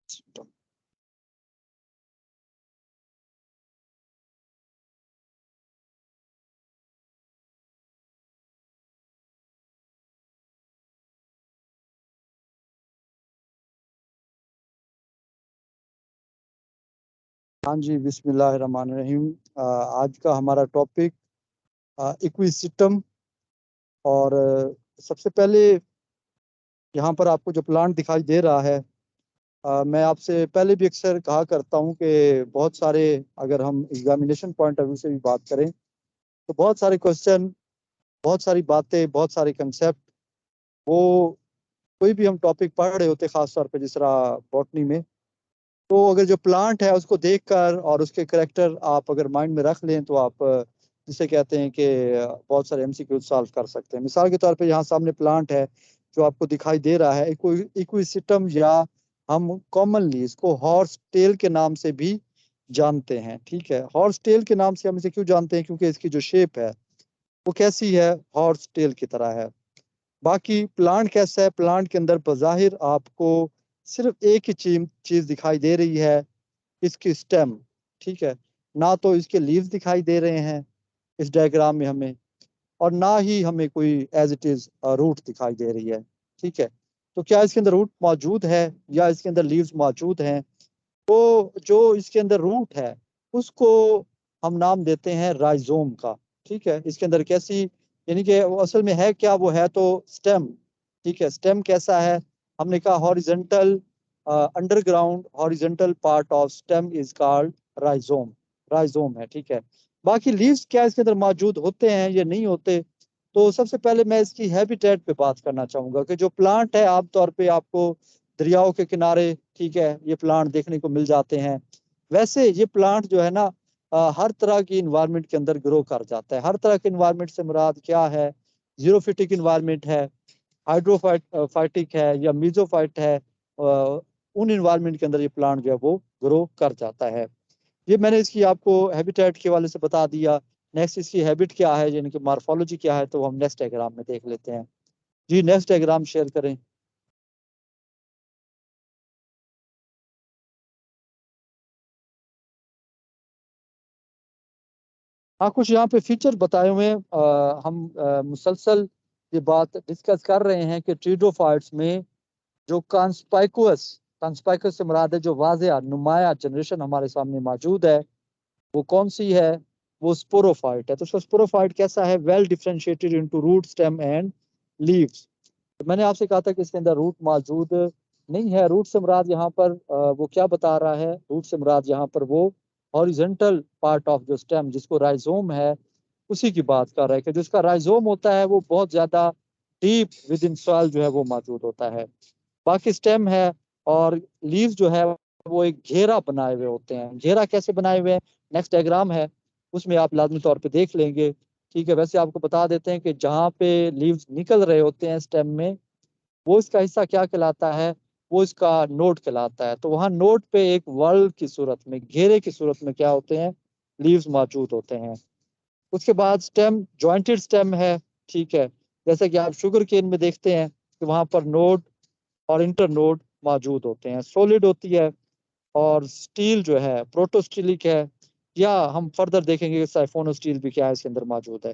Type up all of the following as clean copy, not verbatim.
हाँ जी, बिस्मिल्लाहिर्रहमानिर्रहीम। आज का हमारा टॉपिक इक्विसिस्टम। और सबसे पहले यहाँ पर आपको जो प्लांट दिखाई दे रहा है, मैं आपसे पहले भी अक्सर कहा करता हूँ कि बहुत सारे, अगर हम एग्जामिनेशन पॉइंट ऑफ व्यू से भी बात करें तो बहुत सारे क्वेश्चन, बहुत सारी बातें, बहुत सारे कंसेप्ट, वो कोई भी हम टॉपिक पढ़ रहे होते, खास तौर पे जिस तरह बॉटनी में, तो अगर जो प्लांट है उसको देखकर और उसके करेक्टर आप अगर माइंड में रख लें तो आप जिसे कहते हैं कि बहुत सारे एमसीक्यू सॉल्व कर सकते हैं। मिसाल के तौर पे यहाँ सामने प्लांट है जो आपको दिखाई दे रहा है, इक्विसिस्टम, या हम कॉमनली इसको हॉर्स टेल के नाम से भी जानते हैं। ठीक है, हॉर्स टेल के नाम से हम इसे क्यों जानते हैं? क्योंकि इसकी जो शेप है वो कैसी है? हॉर्स टेल की तरह है। बाकी प्लांट कैसा है? प्लांट के अंदर बज़ाहिर आपको सिर्फ एक ही चीज दिखाई दे रही है, इसकी स्टेम। ठीक है, ना तो इसके लीव्स दिखाई दे रहे हैं इस डायग्राम में हमें, और ना ही हमें कोई एज इट इज रूट दिखाई दे रही है। ठीक है, तो क्या इसके अंदर रूट मौजूद है या इसके अंदर लीव्स मौजूद हैं? तो जो इसके अंदर रूट है उसको हम नाम देते हैं राइजोम का। ठीक है, इसके अंदर कैसी, यानी कि वो असल में है क्या? वो है तो स्टेम। ठीक है, स्टेम कैसा है? हमने कहा horizontal, underground horizontal part of stem is called rhizome. Rhizome है। ठीक है, बाकी लीव्स क्या इसके अंदर मौजूद होते हैं या नहीं होते? तो सबसे पहले मैं इसकी हैबिटेट पे बात करना चाहूंगा कि जो प्लांट है आमतौर पे आपको दरियाओं के किनारे, ठीक है, ये प्लांट देखने को मिल जाते हैं। वैसे ये प्लांट जो है ना, हर तरह की इन्वायरमेंट के अंदर ग्रो कर जाता है। हर तरह के इन्वायरमेंट से मुराद क्या है? जीरोफिटिक इन्वायरमेंट है, हाइड्रोफाइटिक है, या मीजोफाइट है। उन इन्वायरमेंट के अंदर ये प्लांट जो है वो ग्रो कर जाता है। ये मैंने इसकी आपको हैबिटेट के वाले से बता दिया। नेक्स्ट इसकी हैबिट क्या है, यानी कि मार्फोलॉजी क्या है, तो हम नेक्स्ट डायग्राम में देख लेते हैं। जी, नेक्स्ट डायग्राम शेयर करें। हाँ, कुछ यहाँ पे फीचर बताए हुए हैं। हम मुसलसल ये बात डिस्कस कर रहे हैं कि ट्रीडोफाइट्स में जो कॉन्स्पाइकुअस, कॉन्स्पाइकुअस से मुराद है जो वाज़ेह नुमाया जनरेशन हमारे सामने मौजूद है, वो कौन सी है? वो स्पोरोफाइट है। तो स्पोरोफाइट कैसा है? Well differentiated into root, stem and leaves. तो मैंने आपसे कहा था कि इसके अंदर रूट मौजूद नहीं है। रूट से मुराद यहाँ पर वो क्या बता रहा है? रूट से मुराद यहाँ पर वो हॉरिजेंटल पार्ट ऑफ जो स्टेम, जिसको राइजोम है, उसी की बात कर रहा है कि जिसका राइजोम होता है वो बहुत ज्यादा डीप विद इन सॉइल जो है वो मौजूद होता है। बाकी स्टेम है और लीव्स जो है वो एक घेरा बनाए हुए होते हैं। घेरा कैसे बनाए हुए हैं? नेक्स्ट डायग्राम है, उसमें आप लाजमी तौर पे देख लेंगे। ठीक है, वैसे आपको बता देते हैं कि जहाँ पे लीव्स निकल रहे होते हैं स्टेम में, वो इसका हिस्सा क्या कहलाता है? वो इसका नोड कहलाता है। तो वहाँ नोड पे एक वर्ल की सूरत में, घेरे की सूरत में क्या होते हैं? लीव्स मौजूद होते हैं। उसके बाद स्टेम जॉइंटेड स्टेम है। ठीक है, जैसे कि आप शुगर केन में देखते हैं कि वहाँ पर नोड और इंटर नोड मौजूद होते हैं। सॉलिड होती है, और स्टील जो है प्रोटोस्टिलिक है, या हम फर्दर देखेंगे कि साइफोनोस्टील भी क्या है इसके अंदर मौजूद है।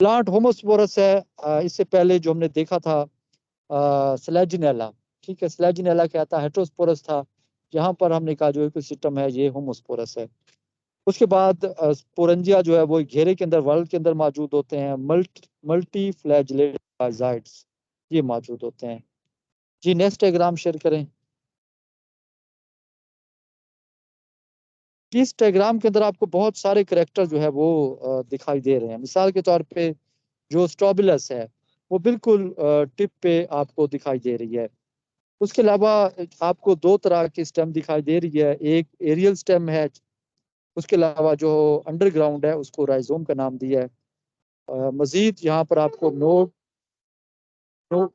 प्लांट होमोस्पोरस है। इससे पहले जो हमने देखा था स्लेजिनेला। ठीक है, स्लेजिनेला क्या था? हेट्रोस्पोरस था। यहाँ पर हमने कहा जो इकोसिस्टम है ये होमोस्पोरस है। उसके बाद स्पोरेंजिया जो है वो घेरे के अंदर, वर्ल्ड के अंदर मौजूद होते हैं। मल्टी फ्लैजिलेटेड पारासाइट्स ये मौजूद होते हैं। जी, नेक्स्ट डायग्राम शेयर करें। इस डायग्राम के अंदर आपको बहुत सारे करेक्टर जो है वो दिखाई दे रहे हैं। मिसाल के तौर पे जो स्टोबुलस है वो बिल्कुल टिप पे आपको दिखाई दे रही है। उसके अलावा आपको दो तरह की स्टेम दिखाई दे रही है। एक एरियल स्टेम है, उसके अलावा जो अंडरग्राउंड है उसको राइजोम का नाम दिया है। मजीद यहाँ पर आपको नोड नो,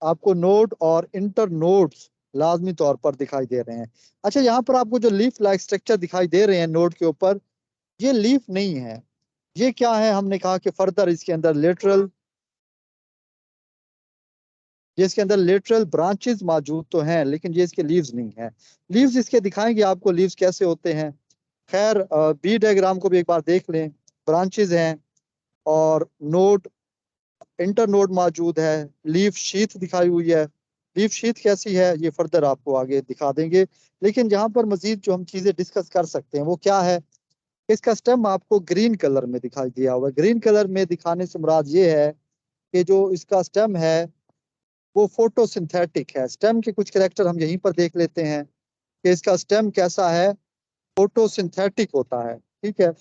आपको नोड और इंटर नोड्स लाजमी तौर पर दिखाई दे रहे हैं। अच्छा, यहाँ पर आपको जो लीफ लाइक स्ट्रक्चर दिखाई दे रहे हैं नोड के ऊपर, ये लीफ नहीं है। ये क्या है? हमने कहा कि फर्दर इसके अंदर लेटरल ये इसके अंदर लेटरल ब्रांचेस मौजूद तो हैं, लेकिन ये इसके लीव्स नहीं है। लीव्स इसके दिखाएंगे आपको लीव्स कैसे होते हैं। खैर, बी डायग्राम को भी एक बार देख लें। ब्रांचेस हैं और नोड, इंटरनोड मौजूद है, लीफ शीथ दिखाई हुई है। लीफ शीथ कैसी है ये फर्दर आपको आगे दिखा देंगे, लेकिन यहाँ पर मजीद जो हम चीजें डिस्कस कर सकते हैं वो क्या है। इसका स्टेम आपको ग्रीन कलर में दिखाई दिया हुआ है। ग्रीन कलर में दिखाने से मुराद ये है कि जो इसका स्टेम है वो फोटोसिंथेटिक है। स्टेम के कुछ कैरेक्टर हम यहीं पर देख लेते हैं कि इसका स्टेम कैसा है, फोटोसिंथेटिक होता है। ठीक है,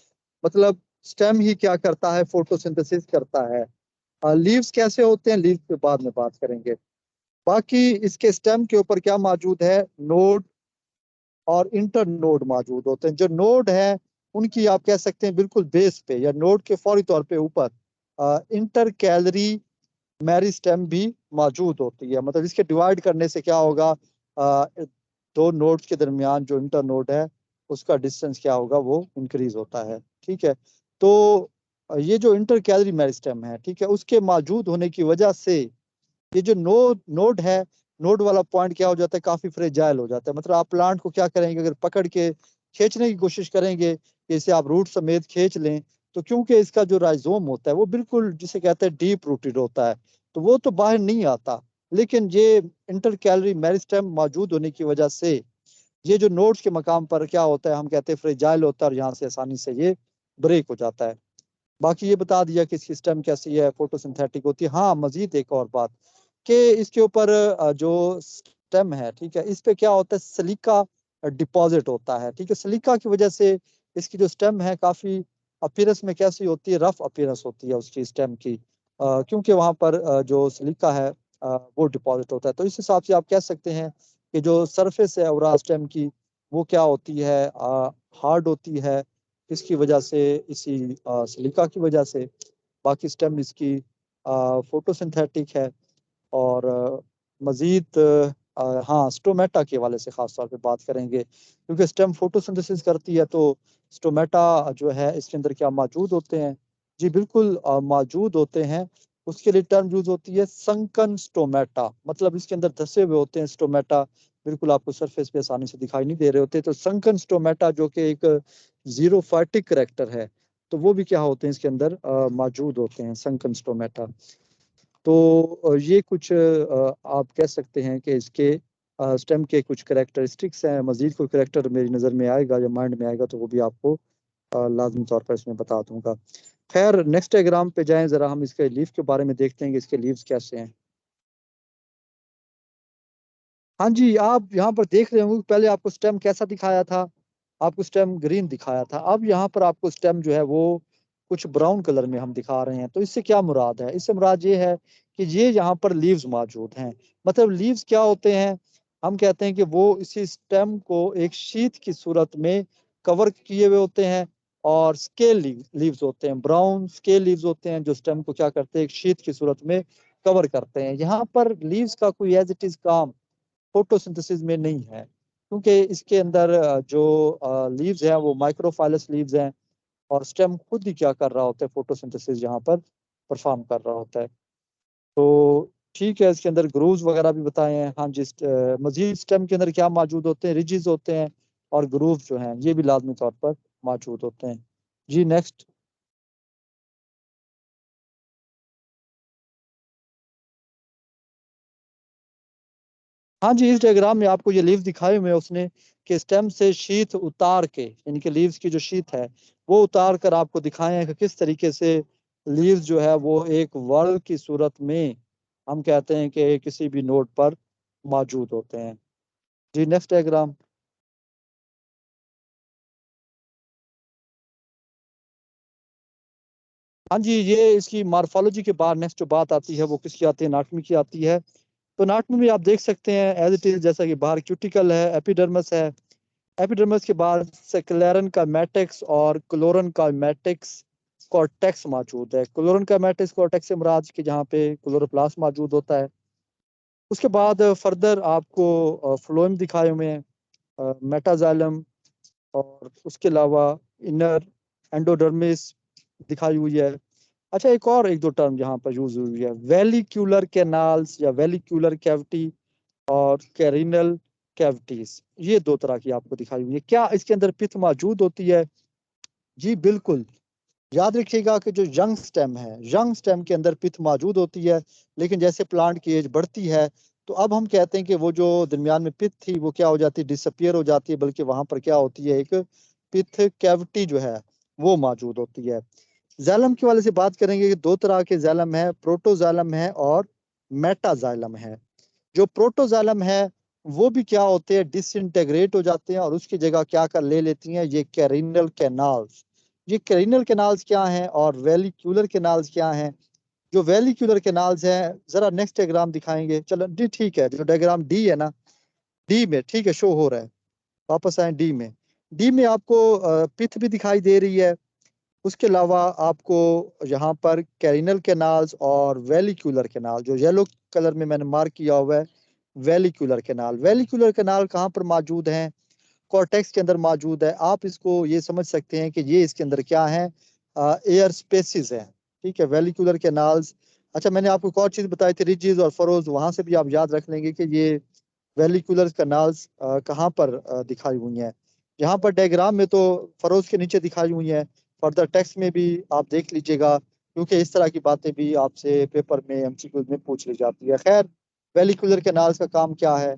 मतलब स्टेम ही क्या करता है, फोटोसिंथेसिस करता है। लीव्स कैसे होते हैं, लीव्स पे बाद में बात करेंगे। बाकी इसके स्टेम के ऊपर क्या मौजूद है, नोड और इंटर नोड मौजूद होते हैं। जो नोड है उनकी आप कह सकते हैं बिल्कुल बेस पे या नोड के फौरी तौर पे ऊपर इंटर कैलरी मेरिस्टेम भी मौजूद होती है। मतलब इसके डिवाइड करने से क्या होगा, दो नोड्स के दरमियान जो इंटर नोड है उसका डिस्टेंस क्या होगा, वो इंक्रीज होता है। ठीक है, तो ये जो इंटर कैलरी मेरिस्टेम है, ठीक है, उसके मौजूद होने की वजह से ये जो नोड है, नोड वाला पॉइंट क्या हो जाता है, काफी फ्रेजाइल हो जाता है। मतलब आप प्लांट को क्या करेंगे, अगर पकड़ के खींचने की कोशिश करेंगे कि इसे आप रूट समेत खींच लें, तो क्योंकि इसका जो राइजोम होता है वो बिल्कुल जिसे कहते हैं डीप रूटेड होता है, तो वो तो बाहर नहीं आता। लेकिन ये इंटर कैलरी मेरिस्टेम मौजूद होने की वजह से ये जो नोड्स के मकाम पर क्या होता है, हम कहते हैं फ्रेजाइल होता है, और यहाँ से आसानी से ये ब्रेक हो जाता है। बाकी ये बता दिया कि सिस्टम कैसी है, फोटोसिंथेटिक होती है। हाँ, मजीद एक और बात कि इसके ऊपर जो स्टेम है, ठीक है, इस पे क्या होता है, सिलिका डिपॉजिट होता है। ठीक है, सिलिका की वजह से इसकी जो स्टेम है काफी अपीयरेंस में कैसी होती है, रफ अपीयरेंस होती है उसकी स्टेम की, क्योंकि वहां पर जो सिलिका है वो डिपॉजिट होता है। तो इस हिसाब से आप कह सकते हैं कि जो सरफेस है ओवरऑल स्टेम की वो क्या होती है, हार्ड होती है। इसकी वजह से, इसी सिलिका की वजह से। बाकी स्टेम इसकी फोटोसिंथेटिक है। और मजीद हाँ, स्टोमेटा के हवाले से खास तौर पे बात करेंगे, क्योंकि स्टेम फोटोसिंथेसिस करती है। तो स्टोमेटा जो है इसके अंदर क्या मौजूद होते हैं, जी बिल्कुल मौजूद होते हैं। उसके लिए टर्म यूज होती है संकन स्टोमेटा, मतलब इसके अंदर धसे हुए होते हैं स्टोमेटा, बिल्कुल आपको सरफेस पे आसानी से दिखाई नहीं दे रहे होते। तो संकन स्टोमेटा जो कि एक जीरोफाइटिक करेक्टर है, तो वो भी क्या होते हैं इसके अंदर मौजूद होते हैं, संकन स्टोमेटा। तो ये कुछ आप कह सकते हैं कि इसके स्टेम के कुछ करेक्टरिस्टिक्स हैं। मजीद कोई करेक्टर मेरी नज़र में आएगा या माइंड में आएगा तो वो भी आपको लाजमी तौर पर इसमें बता दूंगा। खैर, नेक्स्ट डायग्राम पे जाएं, जरा हम इसके लीफ के बारे में देखते हैं कि इसके लीव्स कैसे हैं। हाँ जी, आप यहाँ पर देख रहे होंगे पहले आपको स्टेम कैसा दिखाया था, आपको स्टेम ग्रीन दिखाया था। अब यहाँ पर आपको स्टेम जो है वो कुछ ब्राउन कलर में हम दिखा रहे हैं। तो इससे क्या मुराद है, इससे मुराद ये है कि ये यहाँ पर लीव्स मौजूद हैं। मतलब लीव्स क्या होते हैं, हम कहते हैं कि वो इसी स्टेम को एक शीट की सूरत में कवर किए हुए होते हैं, और स्केल लीव्स होते हैं, ब्राउन स्केल लीव्स होते हैं जो स्टेम को क्या करते हैं, एक शीट की सूरत में कवर करते हैं। यहाँ पर लीव्स का कोई एज इट इज काम फोटोसिंथेसिस में नहीं है, क्योंकि इसके अंदर जो लीव्स हैं वो माइक्रोफाइलस लीव्स हैं, और स्टेम खुद ही क्या कर रहा होता है, फोटोसिंथेसिस यहाँ पर परफॉर्म कर रहा होता है। तो ठीक है, इसके अंदर ग्रूव्स वगैरह भी बताए हैं। हाँ जी, मजीद स्टेम के अंदर क्या मौजूद होते हैं, रिजेस होते हैं, और ग्रूव जो हैं ये भी लाजमी तौर पर मौजूद होते हैं। जी नेक्स्ट। हाँ जी, इस डायग्राम में आपको ये लीव्स दिखाए हुए हैं उसने, कि स्टेम से शीथ उतार के, यानी कि लीव्स की जो शीथ है वो उतार कर आपको दिखाए हैं कि किस तरीके से लीव्स जो है वो एक वर्ल की सूरत में हम कहते हैं कि किसी भी नोड पर मौजूद होते हैं। जी नेक्स्ट डायग्राम। हाँ जी, ये इसकी मार्फोलॉजी के बाद नेक्स्ट जो बात आती है वो किसकी आती है, एनाटॉमी की आती है। तो एनाटॉमी में आप देख सकते हैं एज इट इज, जैसा कि बाहर क्यूटिकल है, एपिडर्मिस है। एपिडर्मिस के बाद सेक्लेरन का मैट्रिक्स और क्लोरन का मैट्रिक्स कॉर्टेक्स मौजूद है। क्लोरन का मैट्रिक्स कॉर्टेक्स से मुराद कि जहाँ पे क्लोरोप्लास्ट मौजूद होता है। उसके बाद फर्दर आपको फ्लोएम दिखाए हुए हैं, मेटाजाइलम, और उसके अलावा इनर एंडोडर्मिस दिखाई हुई है। अच्छा, एक दो टर्म यहाँ पर यूज हुई है, वेलिक्यूलर कैनाल्स या वेलिक्यूलर कैविटी और कैरिनल कैविटीज, ये दो तरह की आपको दिखाई हुई है। क्या इसके अंदर पित्त मौजूद होती है? जी बिल्कुल। याद रखिएगा कि जो यंग स्टेम है, यंग स्टेम के अंदर पित्त मौजूद होती है, लेकिन जैसे प्लांट की एज बढ़ती है तो अब हम कहते हैं कि वो जो दरमियान में पित्त थी वो क्या हो जाती है, डिसअपियर हो जाती है, बल्कि वहां पर क्या होती है, एक पित्त कैविटी जो है वो मौजूद होती है। जाइलम के वाले से बात करेंगे कि दो तरह के जाइलम है, प्रोटोजाइलम है और मेटाजाइलम है। जो प्रोटोजाइलम है वो भी क्या होते हैं, डिसइंटेग्रेट हो जाते हैं और उसकी जगह क्या कर ले लेती हैं, ये कैरिनल कैनाल्स। ये कैरिनल कैनाल्स क्या हैं और वेलिक्यूलर कैनाल्स क्या हैं? जो वेलिक्यूलर कैनाल्स हैं, जरा नेक्स्ट डायग्राम दिखाएंगे। चलो जी ठीक है, जो डायग्राम डी है ना, डी में ठीक है शो हो रहा है, वापस आए डी में। डी में आपको पिथ भी दिखाई दे रही है, उसके अलावा आपको यहाँ पर कैरिनल कैनाल्स और वेलिक्यूलर कैनाल, जो येलो कलर में मैंने मार्क किया हुआ है, वेलिक्यूलर कैनाल। वेलिक्यूलर कैनाल कहाँ पर मौजूद हैं? कॉर्टेक्स के अंदर मौजूद है। आप इसको ये समझ सकते हैं कि ये इसके अंदर क्या है, एयर स्पेसिस है। ठीक है, वेलिक्यूलर कैनाल्स। अच्छा, मैंने आपको एक और चीज बताई थी, रिजेस और फरोज, वहां से भी आप याद रख लेंगे कि ये वेलिकुलर कैनाल्स कहाँ पर दिखाई हुई हैं। यहाँ पर डायग्राम में तो फरोज के नीचे दिखाई हुई हैं, फर्दर टेक्स्ट में भी आप देख लीजिएगा, क्योंकि इस तरह की बातें भी आपसे पेपर में एमसीक्यूज में पूछ ली जाती है। खैर, वेलिकुलर कैनाल्स का काम क्या है?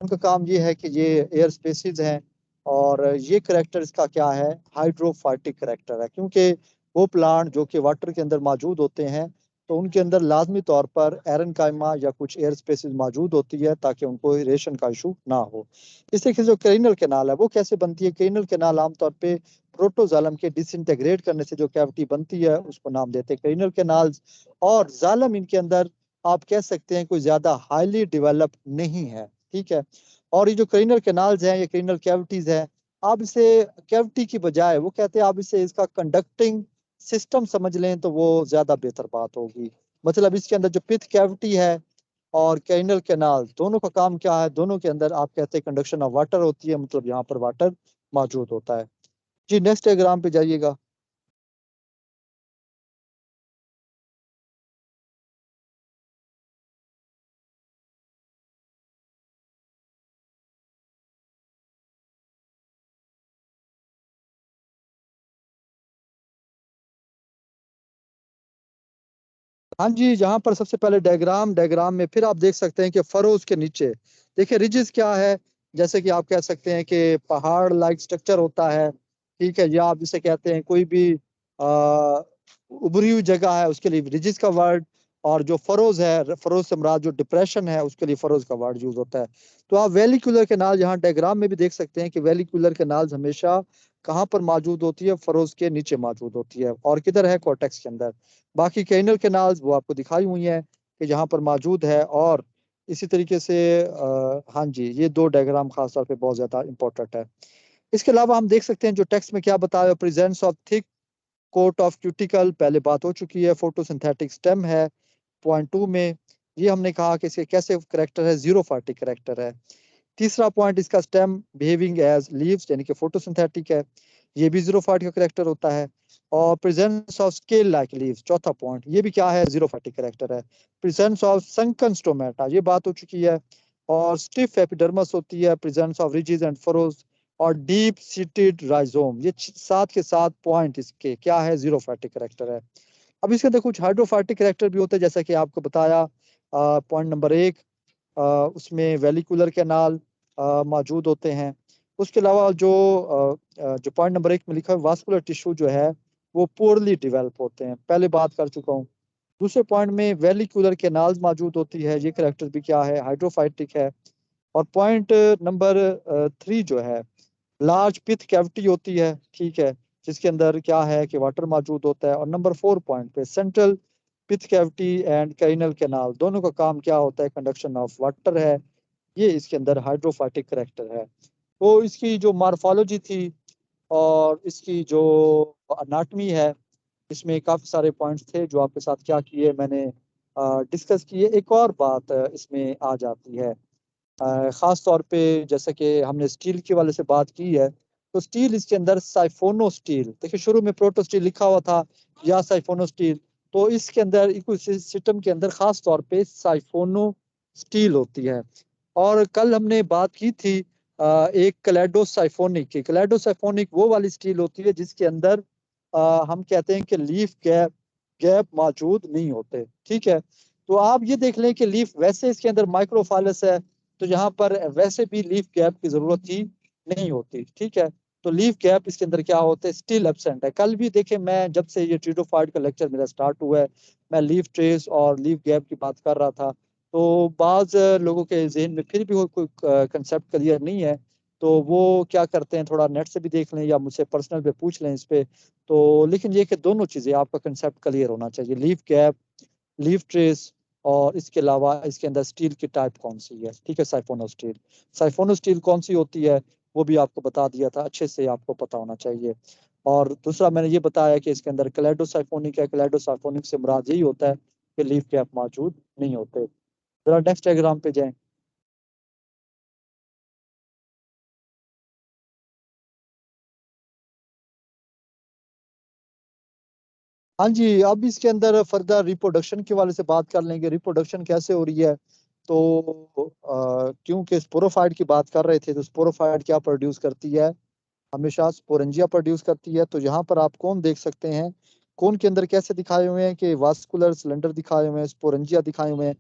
उनका काम ये है कि ये एयर स्पेसिस हैं और ये करेक्टर इसका क्या है, हाइड्रोफाइटिक करेक्टर है, क्योंकि वो प्लांट जो कि वाटर के अंदर मौजूद होते हैं तो उनके अंदर लाजमी तौर पर एरन कायमा या कुछ एयर स्पेसिस मौजूद होती है ताकि उनको रेशन का इशू ना हो। इस तरीके से जो कैरिनल कैनाल है वो कैसे बनती है? कैरिनल कैनाल आमतौर पे प्रोटोजालम के डिसइंटेग्रेट करने से जो कैविटी बनती है उसको नाम देते हैं कैरिनल कैनाल्स। और जालम इनके अंदर आप कह सकते हैं कोई ज्यादा हाईली डेवलप नहीं है। ठीक है, और ये जो कैरिनल कैनाल्स हैं, ये कैरिनल कैविटीज हैं, आप इसे कैविटी की बजाय वो कहते हैं आप इसे इसका कंडक्टिंग सिस्टम समझ लें तो वो ज्यादा बेहतर बात होगी। मतलब इसके अंदर जो पिथ कैविटी है और कैरिनल कैनाल, दोनों का काम क्या है? दोनों के अंदर आप कहते हैं कंडक्शन ऑफ वाटर होती है, मतलब यहाँ पर वाटर मौजूद होता है। जी नेक्स्ट डायग्राम पे जाइएगा। हाँ जी, जहाँ पर सबसे पहले डायग्राम में फिर आप देख सकते हैं कि फरोज के नीचे देखिए रिजेस क्या है। जैसे कि आप कह सकते हैं कि पहाड़ लाइक स्ट्रक्चर होता है। ठीक है, या आप जिसे कहते हैं कोई भी उभरी हुई जगह है उसके लिए रिजेस का वर्ड, और जो फरोज है, फरोज से मुराद जो डिप्रेशन है उसके लिए फरोज का वर्ड यूज होता है। तो आप वेलिकुलर कैनाल यहाँ डायग्राम में भी देख सकते हैं कि वेलिकुलर कैनाल हमेशा कहाँ पर मौजूद होती है? फरोज के नीचे मौजूद होती है, और किधर है? कॉर्टेक्स के अंदर। बाकी कैनल कैनाल्स वो आपको दिखाई हुई हैं कि जहाँ पर मौजूद है। और इसी तरीके से हाँ जी, ये दो डायग्राम खास तौर पे बहुत ज्यादा इंपॉर्टेंट है। इसके अलावा हम देख सकते हैं जो टेक्स्ट में क्या बताया, presence of thick coat of cuticle, पहले बात हो चुकी है। फोटोसिंथेटिक स्टेम है पॉइंट 2 में, ये हमने कहा कि इसके कैसे करेक्टर है, जीरोफाइटिक करेक्टर है। तीसरा पॉइंट, इसका स्टेम बिहेविंग एज लीव्स यानी कि फोटोसिंथेटिक है, ये भी जीरोफाइट का करेक्टर होता है। और presence of scale like leaves, चौथा पॉइंट, ये भी क्या है? जीरोफाइटिक करेक्टर है। प्रेजेंस ऑफ संकन स्टोमेटा, ये बात हो चुकी है। और स्टिफ एपिडर्मस होती है, presence of ridges and furrows, और डीप सीटेड राइजोम, ये सात के सात पॉइंट इसके क्या है? जीरोफाइटिक करेक्टर है। अब इसके अंदर कुछ हाइड्रोफाइटिक करेक्टर भी होते हैं, जैसा कि आपको बताया पॉइंट नंबर 1, उसमें वेलिकुलर कैनाल मौजूद होते हैं। उसके अलावा जो पॉइंट नंबर 1 में लिखा है वास्कुलर टिश्यू जो है वो पोरली डेवलप होते हैं, पहले बात कर चुका हूँ। दूसरे पॉइंट में वेलिकुलर कैनाल्स मौजूद होती है, ये करेक्टर भी क्या है? हाइड्रोफाइटिक है। और पॉइंट नंबर 3 जो है, लार्ज पिथ कैविटी होती है। ठीक है, जिसके अंदर क्या है कि वाटर मौजूद होता है। और नंबर 4 पॉइंट पे central pith cavity and carinal canal, दोनों का काम क्या होता है? कंडक्शन ऑफ वाटर है। ये इसके अंदर हाइड्रोफाइटिक करेक्टर है। तो इसकी जो मार्फोलॉजी थी और इसकी जो अनाटमी है, इसमें काफी सारे पॉइंट्स थे जो आपके साथ क्या किए मैंने डिस्कस किए। एक और बात इसमें आ जाती है, खास तौर पे जैसे कि हमने स्टील के वाले से बात की है, तो स्टील इसके अंदर साइफोनो स्टील, देखिए शुरू में प्रोटो स्टील लिखा हुआ था या साइफोनो स्टील, तो इसके अंदर इकोसिस्टम के अंदर खास तौर पे साइफोनो स्टील होती है। और कल हमने बात की थी एक क्लेडोसाइफोनिक की। क्लेडोसाइफोनिक वो वाली स्टील होती है जिसके अंदर हम कहते हैं कि लीफ गैप मौजूद नहीं होते। ठीक है, तो आप ये देख लें कि लीफ वैसे इसके अंदर माइक्रोफाइलस है, तो यहाँ पर वैसे भी लीफ गैप की जरूरत ही नहीं होती। ठीक है, तो लीफ गैप इसके अंदर क्या होते हैं, स्टिल एब्सेंट है। कल भी देखे, मैं जब से ये ट्रीडोफाइट का लेक्चर मेरा स्टार्ट हुआ है, मैं लीफ ट्रेस और लीफ गैप की बात कर रहा था। तो बाज लोगों के जहन में फिर भी कोई कंसेप्ट क्लियर नहीं है, तो वो क्या करते हैं, थोड़ा नेट से भी देख लें या मुझसे पर्सनल पे पूछ लें इस पे। तो लेकिन ये कि दोनों चीजें आपका कंसेप्ट क्लियर होना चाहिए, लीफ गैप, लीफ ट्रेस, और इसके अलावा इसके अंदर स्टील की टाइप कौन सी है। ठीक है, साइफोनो स्टील। साइफोनो स्टील कौन सी होती है वो भी आपको बता दिया था, अच्छे से आपको पता होना चाहिए। और दूसरा मैंने ये बताया कि इसके अंदर क्लेडोसाइफोनिक है। क्लेडोसाइफोनिक से मुराद यही होता है कि लीफ गैप मौजूद नहीं होते। जरा नेक्स्ट डायग्राम पे जाएं। हाँ जी, अब इसके अंदर फर्दर रिप्रोडक्शन के वाले से बात कर लेंगे, रिप्रोडक्शन कैसे हो रही है। तो क्योंकि स्पोरोफाइट की बात कर रहे थे, तो स्पोरोफाइट क्या प्रोड्यूस करती है, हमेशा स्पोरेंजिया प्रोड्यूस करती है। तो यहाँ पर आप कौन देख सकते हैं, कौन के अंदर कैसे दिखाए हुए हैं कि वास्कुलर सिलेंडर दिखाए हुए हैं, स्पोरेंजिया दिखाए हुए हैं।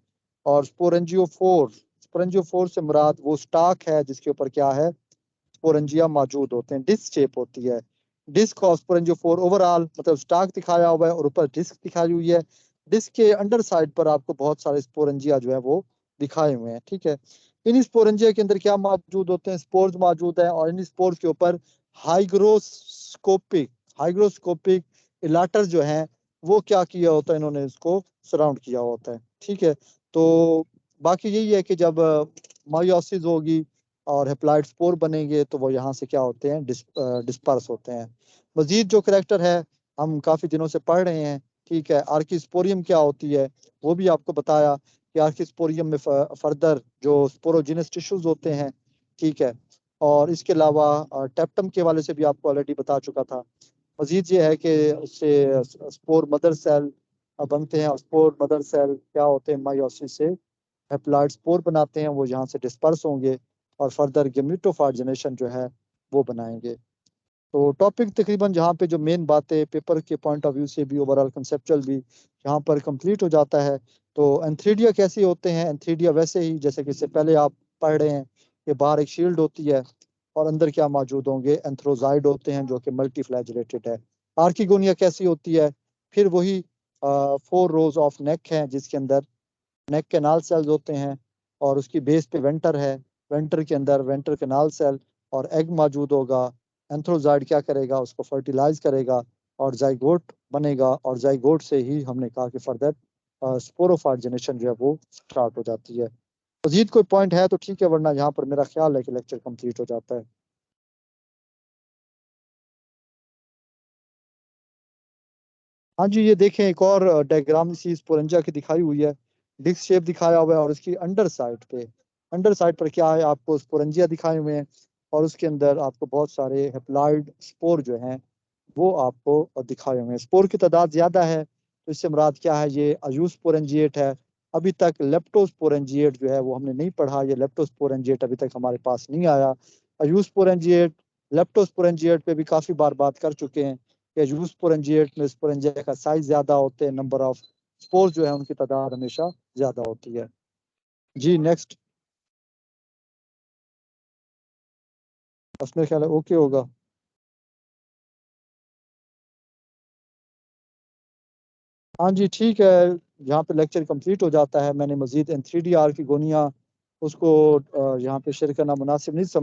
और स्पोरेंजियोफोर से मुराद वो स्टाक है जिसके ऊपर क्या है, स्पोरेंजिया मौजूद होते हैं। डिस्क शेप होती है, डिस्क ऑफ स्पोरेंजियोफोर ओवरऑल, मतलब स्टाक दिखाया हुआ है और ऊपर डिस्क दिखाई हुई है। डिस्क के अंडर साइड पर आपको बहुत सारे स्पोरेंजिया जो है वो दिखाए हुए हैं। ठीक है, इन स्पोरेंजिया के अंदर क्या मौजूद होते हैं, स्पोर्स मौजूद है, और इन स्पोर्स के ऊपर हाइग्रोस्कोपिक हाइग्रोस्कोपिक इलाटर जो है वो क्या किया होता है, इन्होंने इसको सराउंड किया होता है। ठीक है, तो बाकी यही है कि जब मायोसिस होगी और हेप्लॉइड स्पोर बनेंगे तो वो यहाँ से क्या होते हैं, डिस्पर्स होते हैं। मजीद जो करेक्टर है हम काफी दिनों से पढ़ रहे हैं। ठीक है, आर्किस्पोरियम क्या होती है वो भी आपको बताया कि आर्किस्पोरियम में फर्दर जो स्पोरोजिनस टिश्यूज होते हैं। ठीक है, और इसके अलावा टेप्टम के वाले से भी आपको ऑलरेडी बता चुका था। मजीद ये है कि उससे स्पोर मदर सेल बनते हैं, और स्पोर मदर सेल क्या होते हैं, मायोसिस से हेप्लॉइड स्पोर बनाते हैं, वो यहाँ से डिस्पर्स होंगे और फर्दर गेमेटोफाइट जनरेशन जो है वो बनाएंगे। तो टॉपिक तकरीबन जहाँ पे जो मेन बातें पेपर के पॉइंट ऑफ व्यू से भी, ओवरऑल कंसेप्चुअल भी यहाँ पर कंप्लीट हो जाता है। तो एंथ्रीडिया कैसे होते हैं, एंथ्रीडिया वैसे ही जैसे कि इससे पहले आप पढ़ रहे हैं कि बाहर एक शील्ड होती है और अंदर क्या मौजूद होंगे, एंथ्रोजाइड होते हैं जो कि मल्टीफ्लैजिलेटेड है। आर्किगोनिया कैसी होती है, फिर वही 4 रोज ऑफ नेक है जिसके अंदर नेक कैनाल सेल्स होते हैं, और उसकी बेस पे वेंटर है, वेंटर के अंदर वेंटर कैनाल सेल और एग मौजूद होगा। एंथ्रोजाइड क्या करेगा, उसको फर्टिलाइज करेगा और जाइगोट बनेगा, और जाइगोट से ही हमने कहा कि फर्दर स्पोरोफाइट जनरेशन जो है वो स्टार्ट हो जाती है। मजीद कोई पॉइंट है तो ठीक है, वरना यहाँ पर मेरा ख्याल है कि लेक्चर कंप्लीट हो जाता है। हाँ जी, ये देखें एक और डायग्राम इसी स्पोरेंजिया की दिखाई हुई है, डिस्क शेप दिखाया हुआ है, और उसकी अंडर साइड पर क्या है, आपको स्पोरेंजिया दिखाए हुए हैं, और उसके अंदर आपको बहुत सारे हेप्लॉइड स्पोर जो हैं वो आपको दिखाए हुए हैं। स्पोर की तादाद ज्यादा है, तो इससे मुराद क्या है, ये अयूस्पोरेंजिएट है। अभी तक लेप्टोस्पोरेंजिएट जो है वो हमने नहीं पढ़ा, ये लेप्टोस्पोरेंजिएट अभी तक हमारे पास नहीं आया। अयूस्पोरेंजिएट, लेप्टोस्पोरेंजिएट पे भी काफी बार बात कर चुके हैं कि यूस्पोरेंजिएट में स्पोरेंजिया का साइज ज्यादा होते हैं, नंबर ऑफ स्पोर्स जो है उनकी तादाद हमेशा ज्यादा होती है। जी नेक्स्ट, बस मेरा ख्याल है ओके होगा। हाँ जी ठीक है, यहाँ पे लेक्चर कंप्लीट हो जाता है। मैंने मजीद N3D आर्किगोनिया उसको यहाँ पे शेयर करना मुनासिब नहीं